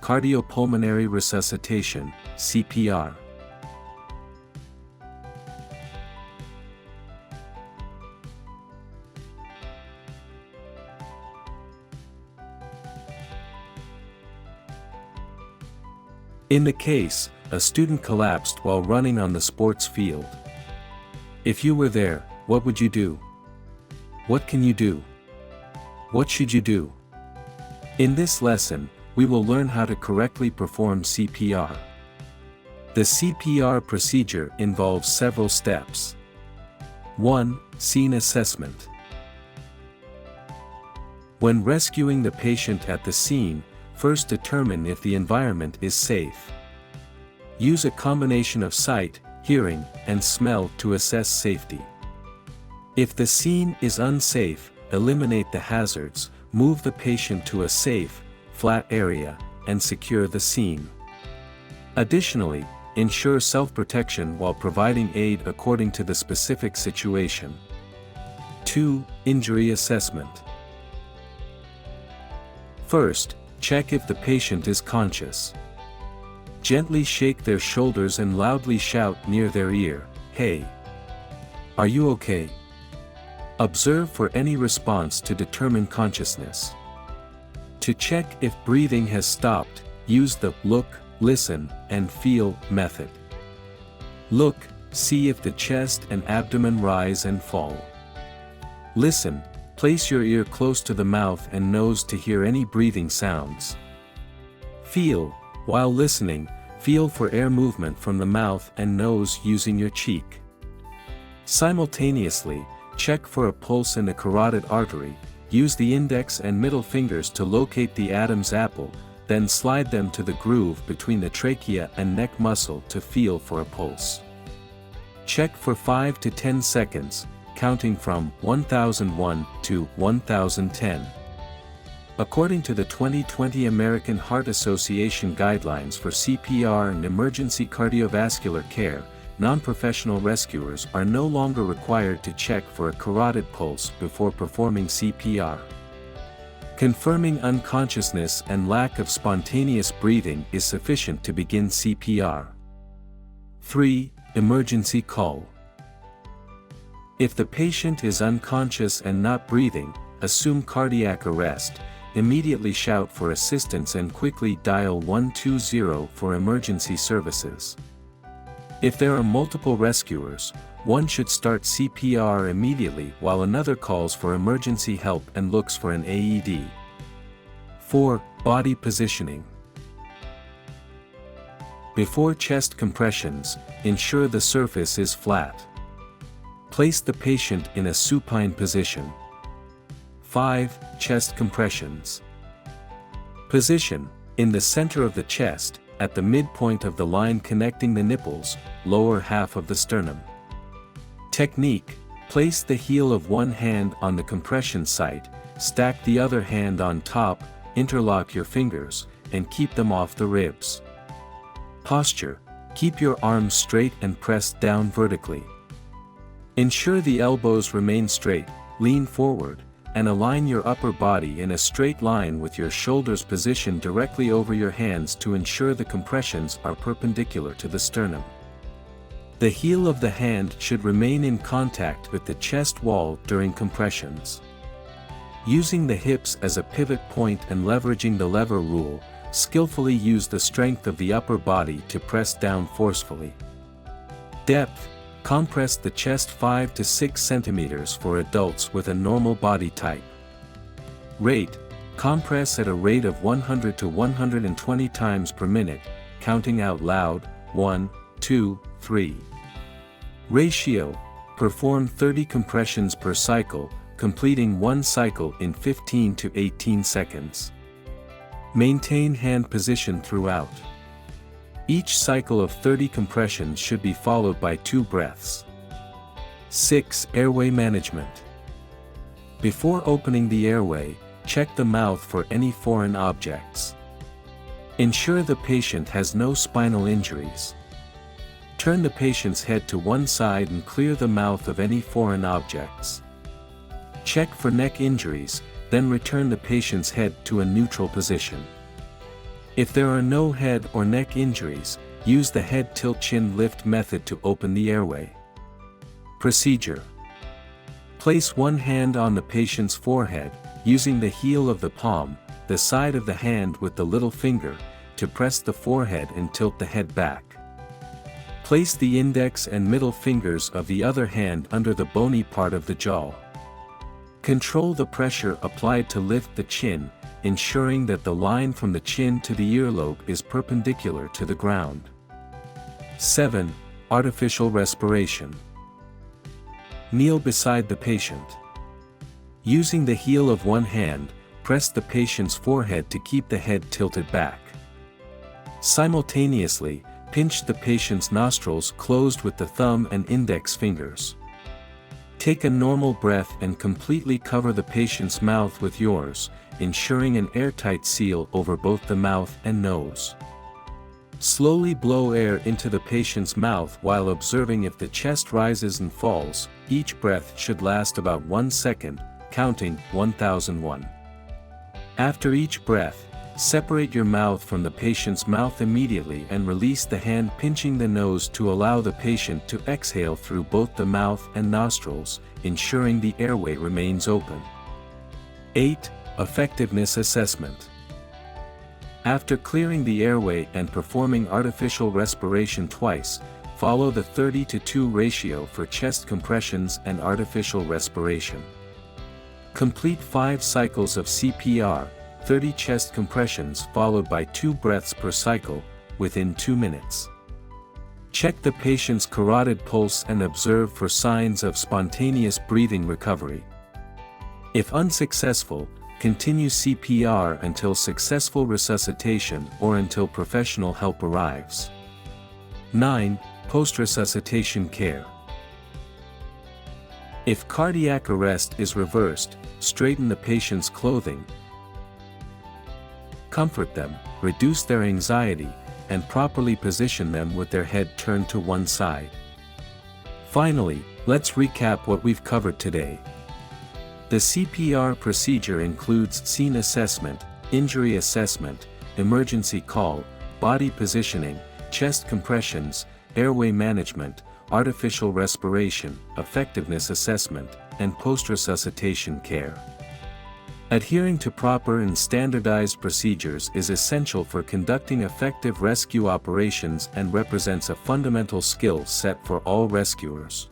Cardiopulmonary Resuscitation CPR. In the case, a student collapsed while running on the sports field. If you were there, what would you do? What can you do? What should you do? In this lesson, we will learn how to correctly perform CPR. The CPR procedure involves several steps. 1. Scene assessment. When rescuing the patient at the scene, first determine if the environment is safe. Use a combination of sight, hearing, and smell to assess safety. If the scene is unsafe, eliminate the hazards, move the patient to a safe, flat area, and secure the scene. Additionally, ensure self-protection while providing aid according to the specific situation. 2. Injury assessment. First, check if the patient is conscious. Gently shake their shoulders and loudly shout near their ear, "Hey! Are you okay?" Observe for any response to determine consciousness. To check if breathing has stopped, use the look, listen, and feel method. Look, see if the chest and abdomen rise and fall. Listen, place your ear close to the mouth and nose to hear any breathing sounds. Feel, while listening, feel for air movement from the mouth and nose using your cheek. Simultaneously, check for a pulse in the carotid artery, use the index and middle fingers to locate the Adam's apple, then slide them to the groove between the trachea and neck muscle to feel for a pulse. Check for 5 to 10 seconds, counting from 1001 to 1010. According to the 2020 American Heart Association guidelines for CPR and emergency cardiovascular care, non-professional rescuers are no longer required to check for a carotid pulse before performing CPR. Confirming unconsciousness and lack of spontaneous breathing is sufficient to begin CPR. 3. Emergency call. If the patient is unconscious and not breathing, assume cardiac arrest, immediately shout for assistance and quickly dial 120 for emergency services. If there are multiple rescuers, one should start CPR immediately while another calls for emergency help and looks for an AED. 4. Body positioning. Before chest compressions, ensure the surface is flat. Place the patient in a supine position. 5. Chest compressions. Position, in the center of the chest, at the midpoint of the line connecting the nipples, lower half of the sternum. Technique, place the heel of one hand on the compression site, stack the other hand on top, interlock your fingers, and keep them off the ribs. Posture, keep your arms straight and pressed down vertically. Ensure the elbows remain straight, lean forward, and align your upper body in a straight line with your shoulders positioned directly over your hands to ensure the compressions are perpendicular to the sternum. The heel of the hand should remain in contact with the chest wall during compressions. Using the hips as a pivot point and leveraging the lever rule, skillfully use the strength of the upper body to press down forcefully. Depth, compress the chest 5 to 6 centimeters for adults with a normal body type. Rate, compress at a rate of 100 to 120 times per minute, counting out loud, 1, 2, 3. Ratio, perform 30 compressions per cycle, completing one cycle in 15 to 18 seconds. Maintain hand position throughout. Each cycle of 30 compressions should be followed by 2 breaths. 6. Airway management. Before opening the airway, check the mouth for any foreign objects. Ensure the patient has no spinal injuries. Turn the patient's head to one side and clear the mouth of any foreign objects. Check for neck injuries, then return the patient's head to a neutral position. If there are no head or neck injuries, use the head tilt chin lift method to open the airway. Procedure. Place one hand on the patient's forehead, using the heel of the palm, the side of the hand with the little finger, to press the forehead and tilt the head back. Place the index and middle fingers of the other hand under the bony part of the jaw. Control the pressure applied to lift the chin, ensuring that the line from the chin to the earlobe is perpendicular to the ground. 7. Artificial respiration. Kneel beside the patient. Using the heel of one hand, press the patient's forehead to keep the head tilted back. Simultaneously, pinch the patient's nostrils closed with the thumb and index fingers. Take a normal breath and completely cover the patient's mouth with yours, ensuring an airtight seal over both the mouth and nose. Slowly blow air into the patient's mouth while observing if the chest rises and falls. Each breath should last about 1 second, counting 1001. After each breath, separate your mouth from the patient's mouth immediately and release the hand pinching the nose to allow the patient to exhale through both the mouth and nostrils, ensuring the airway remains open. 8. Effectiveness assessment. After clearing the airway and performing artificial respiration twice, follow the 30:2 ratio for chest compressions and artificial respiration. Complete 5 cycles of CPR, 30 chest compressions followed by 2 breaths per cycle, within 2 minutes. Check the patient's carotid pulse and observe for signs of spontaneous breathing recovery. If unsuccessful, continue CPR until successful resuscitation or until professional help arrives. 9. Post-resuscitation care. If cardiac arrest is reversed, straighten the patient's clothing, comfort them, reduce their anxiety, and properly position them with their head turned to one side. Finally, let's recap what we've covered today. The CPR procedure includes scene assessment, injury assessment, emergency call, body positioning, chest compressions, airway management, artificial respiration, effectiveness assessment, and post-resuscitation care. Adhering to proper and standardized procedures is essential for conducting effective rescue operations and represents a fundamental skill set for all rescuers.